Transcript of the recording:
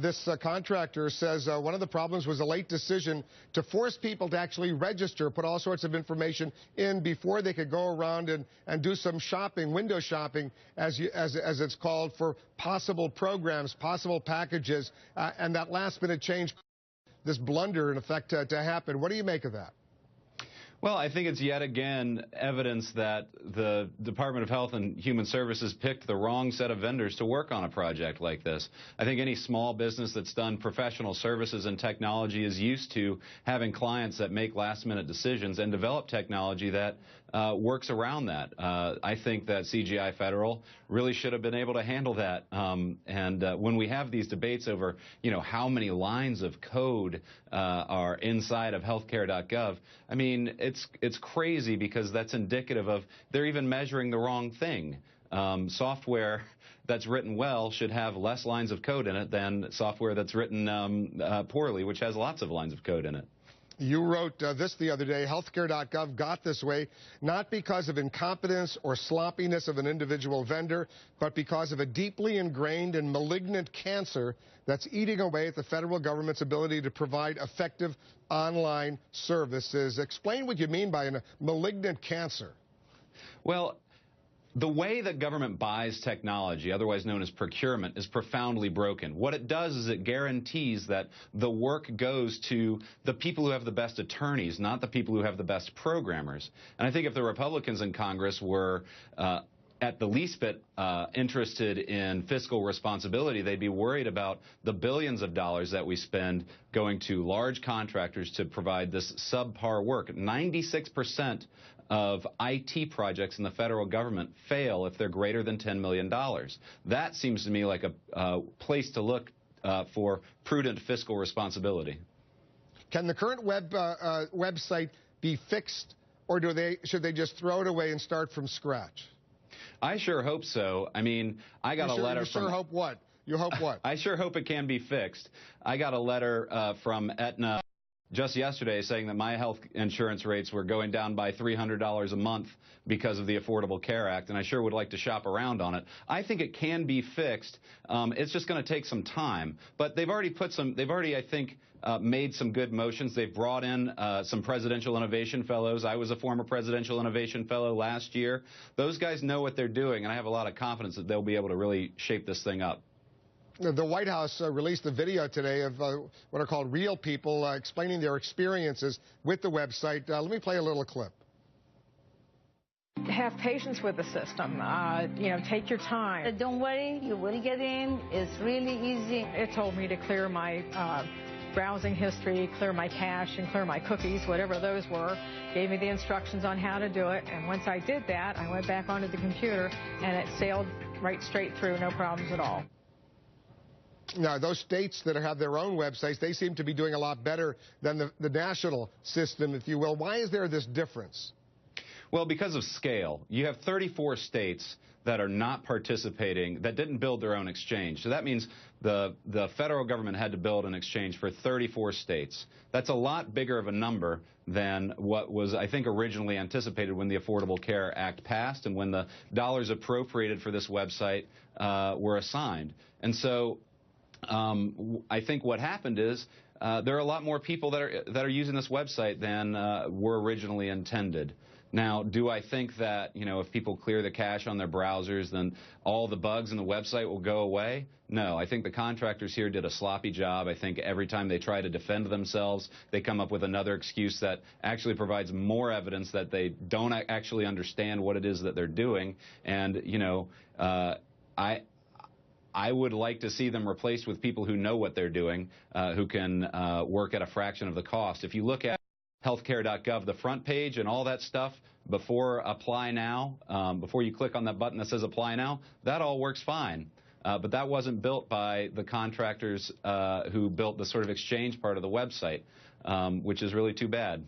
This contractor says one of the problems was a late decision to force people to actually register, put all sorts of information in before they could go around and do some shopping, window shopping, as it's called, for possible programs, possible packages, and that last-minute change, this blunder, in effect, to happen. What do you make of that? Well, I think it's yet again evidence that the Department of Health and Human Services picked the wrong set of vendors to work on a project like this. I think any small business that's done professional services and technology is used to having clients that make last-minute decisions and develop technology that works around that. I think that CGI Federal really should have been able to handle that. When we have these debates over, how many lines of code are inside of healthcare.gov, I mean, it's crazy, because that's indicative of they're even measuring the wrong thing. Software that's written well should have less lines of code in it than software that's written poorly, which has lots of lines of code in it. You wrote this the other day: healthcare.gov got this way not because of incompetence or sloppiness of an individual vendor, but because of a deeply ingrained and malignant cancer that's eating away at the federal government's ability to provide effective online services. Explain what you mean by a malignant cancer. Well, the way that government buys technology, otherwise known as procurement, is profoundly broken. What it does is it guarantees that the work goes to the people who have the best attorneys, not the people who have the best programmers. And I think if the Republicans in Congress were at the least bit interested in fiscal responsibility, they'd be worried about the billions of dollars that we spend going to large contractors to provide this subpar work. 96% of IT projects in the federal government fail if they're greater than $10 million. That seems to me like a place to look for prudent fiscal responsibility. Can the current website be fixed, or should they just throw it away and start from scratch? I sure hope so. I mean, I got a letter from... You sure hope what? You hope what? I sure hope it can be fixed. I got a letter from Aetna just yesterday saying that my health insurance rates were going down by $300 a month because of the Affordable Care Act, and I sure would like to shop around on it. I think it can be fixed. It's just going to take some time. But they've already I think, made some good motions. They've brought in some Presidential Innovation Fellows. I was a former Presidential Innovation Fellow last year. Those guys know what they're doing, and I have a lot of confidence that they'll be able to really shape this thing up. The White House released a video today of what are called real people explaining their experiences with the website. Let me play a little clip. Have patience with the system. Take your time. Don't worry, you will get in. It's really easy. It told me to clear my browsing history, clear my cache, and clear my cookies, whatever those were. Gave me the instructions on how to do it. And once I did that, I went back onto the computer, and it sailed right straight through, no problems at all. Now, those states that have their own websites, they seem to be doing a lot better than the national system, if you will. Why is there this difference? Well, because of scale. You have 34 states that are not participating, that didn't build their own exchange. So that means the federal government had to build an exchange for 34 states. That's a lot bigger of a number than what was, I think, originally anticipated when the Affordable Care Act passed and when the dollars appropriated for this website were assigned. And so I think what happened is there are a lot more people that are using this website than were originally intended. Now, do I think that, if people clear the cache on their browsers, then all the bugs in the website will go away? No, I think the contractors here did a sloppy job. I think every time they try to defend themselves, they come up with another excuse that actually provides more evidence that they don't actually understand what it is that they're doing. And, I would like to see them replaced with people who know what they're doing, who can work at a fraction of the cost. If you look at healthcare.gov, the front page and all that stuff before Apply Now, before you click on that button that says Apply Now, that all works fine. But that wasn't built by the contractors who built the sort of exchange part of the website, which is really too bad.